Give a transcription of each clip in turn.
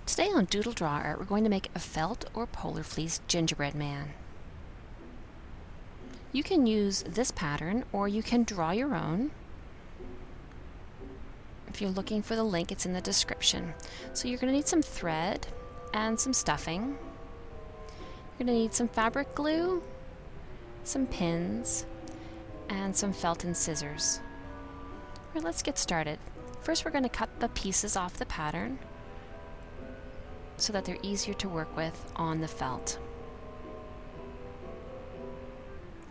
Today on DoodleDrawArt, we're going to make a felt or polar fleece gingerbread man. You can use this pattern or you can draw your own. If you're looking for the link, it's in the description. So you're going to need some thread and some stuffing. You're going to need some fabric glue, some pins, and some felt and scissors. All right, let's get started. First, we're going to cut the pieces off the pattern so that they're easier to work with on the felt.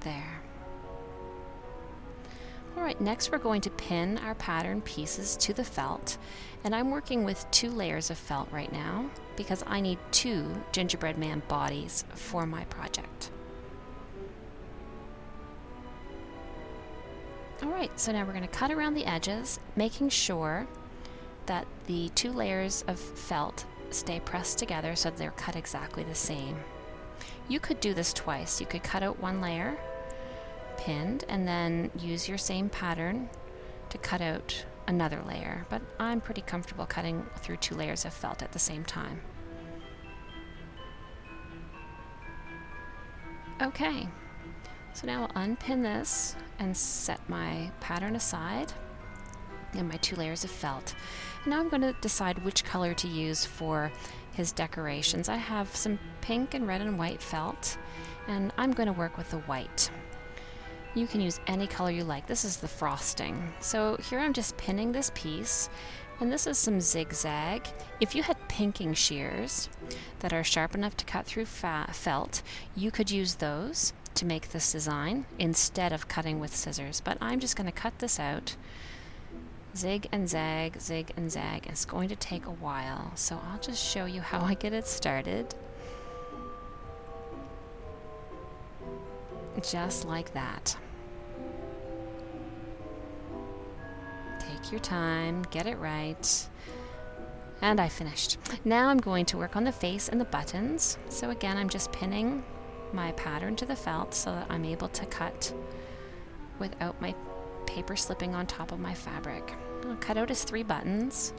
There. Alright, next we're going to pin our pattern pieces to the felt, and I'm working with 2 layers of felt right now because I need 2 gingerbread man bodies for my project. Alright, so now we're going to cut around the edges, making sure that the 2 layers of felt stay pressed together so they're cut exactly the same. You could do this twice. You could cut out 1 layer, pinned, and then use your same pattern to cut out another layer, but I'm pretty comfortable cutting through 2 layers of felt at the same time. Okay, so now I'll unpin this and set my pattern aside and my 2 layers of felt. Now I'm going to decide which color to use for his decorations. I have some pink and red and white felt, and I'm going to work with the white. You can use any color you like. This is the frosting. So here I'm just pinning this piece, and this is some zigzag. If you had pinking shears that are sharp enough to cut through felt, you could use those to make this design instead of cutting with scissors. But I'm just going to cut this out. Zig and zag, zig and zag. It's going to take a while, so I'll just show you how I get it started. Just like that. Take your time, get it right. And I finished. Now I'm going to work on the face and the buttons. So again, I'm just pinning my pattern to the felt so that I'm able to cut without my paper slipping on top of my fabric. I'll cut out his 3 buttons,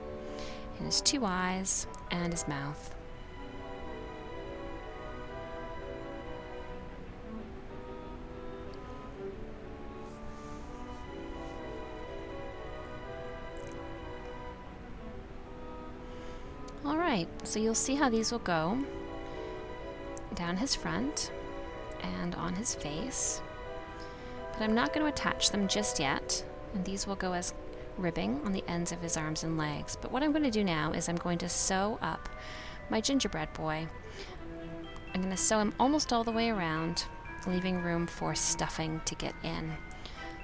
and his 2 eyes, and his mouth. Alright, so you'll see how these will go down his front and on his face. But I'm not going to attach them just yet, and these will go as ribbing on the ends of his arms and legs. But what I'm going to do now is I'm going to sew up my gingerbread boy. I'm going to sew him almost all the way around, leaving room for stuffing to get in.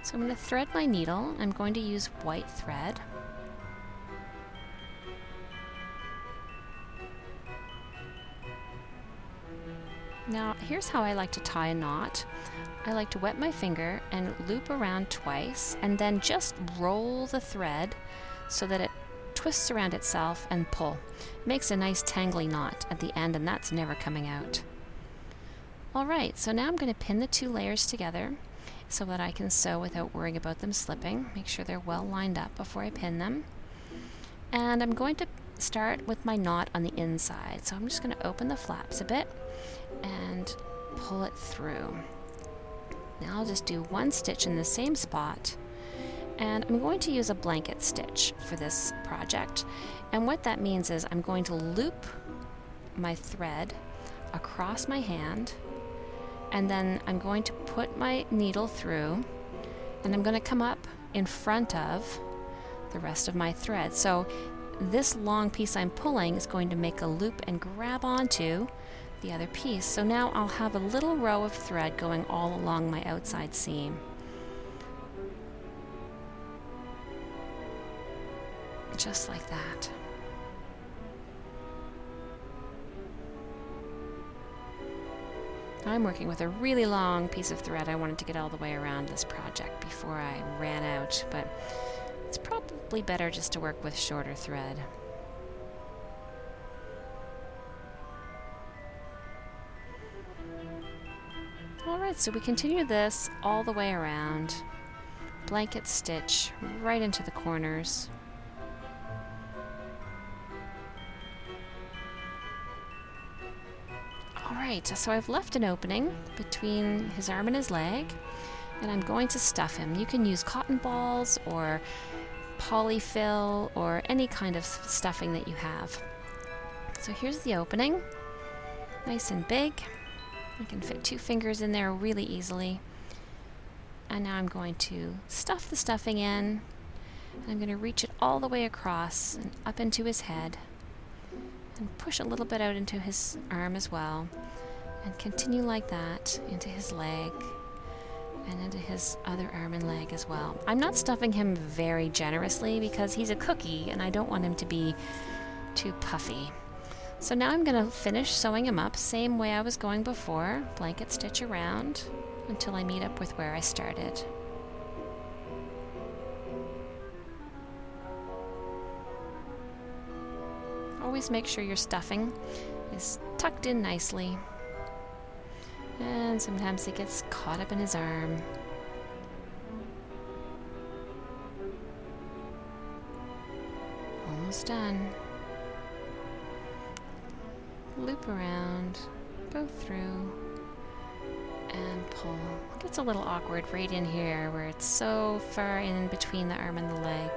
So I'm going to thread my needle. I'm going to use white thread. Now, here's how I like to tie a knot. I like to wet my finger and loop around twice, and then just roll the thread so that it twists around itself and pull. It makes a nice tangly knot at the end, and that's never coming out. Alright, so now I'm going to pin the 2 layers together so that I can sew without worrying about them slipping. Make sure they're well lined up before I pin them. And I'm going to start with my knot on the inside. So I'm just going to open the flaps a bit and pull it through. Now I'll just do 1 stitch in the same spot, and I'm going to use a blanket stitch for this project. And what that means is I'm going to loop my thread across my hand, and then I'm going to put my needle through, and I'm going to come up in front of the rest of my thread. So this long piece I'm pulling is going to make a loop and grab onto the other piece. So now I'll have a little row of thread going all along my outside seam. Just like that. I'm working with a really long piece of thread. I wanted to get all the way around this project before I ran out, but it's probably better just to work with shorter thread. Alright, so we continue this all the way around. Blanket stitch right into the corners. Alright, so I've left an opening between his arm and his leg, and I'm going to stuff him. You can use cotton balls or polyfill or any kind of stuffing that you have. So here's the opening, nice and big. I can fit 2 fingers in there really easily. And now I'm going to stuff the stuffing in, and I'm going to reach it all the way across and up into his head, and push a little bit out into his arm as well, and continue like that into his leg and into his other arm and leg as well. I'm not stuffing him very generously because he's a cookie and I don't want him to be too puffy. So now I'm going to finish sewing him up same way I was going before, blanket stitch around until I meet up with where I started. Always make sure your stuffing is tucked in nicely, and sometimes it gets caught up in his arm. Almost done. Loop around, go through, and pull. It gets a little awkward right in here where it's so far in between the arm and the leg.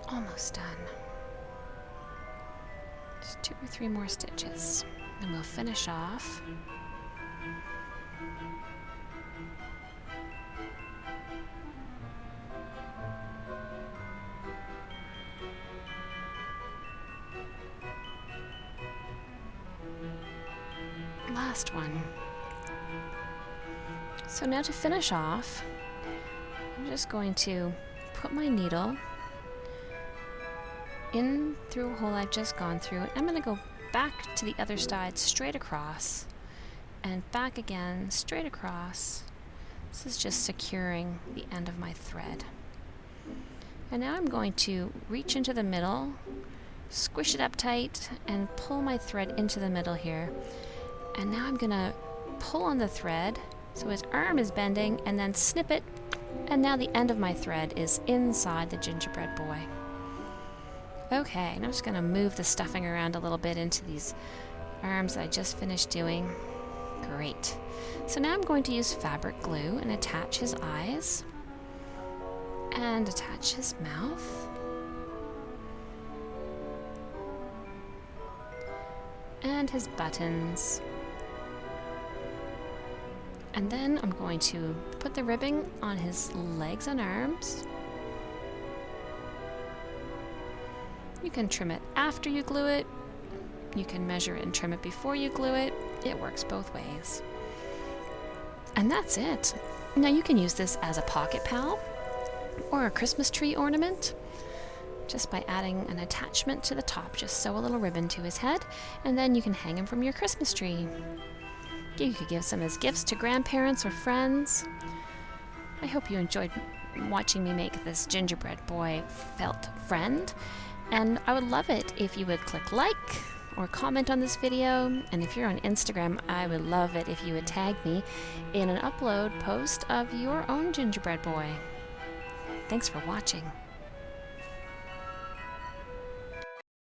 Almost done. Just 2 or 3 more stitches, and we'll finish off. Last one. So now to finish off, I'm just going to put my needle in through a hole I've just gone through. I'm going to go back to the other side straight across and back again straight across. This is just securing the end of my thread. And now I'm going to reach into the middle, squish it up tight, and pull my thread into the middle here. And now I'm going to pull on the thread so his arm is bending, and then snip it, and now the end of my thread is inside the gingerbread boy. Okay, and I'm just going to move the stuffing around a little bit into these arms that I just finished doing. Great. So now I'm going to use fabric glue and attach his eyes and attach his mouth and his buttons. And then I'm going to put the ribbing on his legs and arms. You can trim it after you glue it. You can measure it and trim it before you glue it. It works both ways. And that's it. Now you can use this as a pocket pal or a Christmas tree ornament just by adding an attachment to the top. Just sew a little ribbon to his head, and then you can hang him from your Christmas tree. You could give some as gifts to grandparents or friends. I hope you enjoyed watching me make this gingerbread boy felt friend, and I would love it if you would click like or comment on this video, and if you're on Instagram, I would love it if you would tag me in an upload post of your own gingerbread boy. Thanks for watching.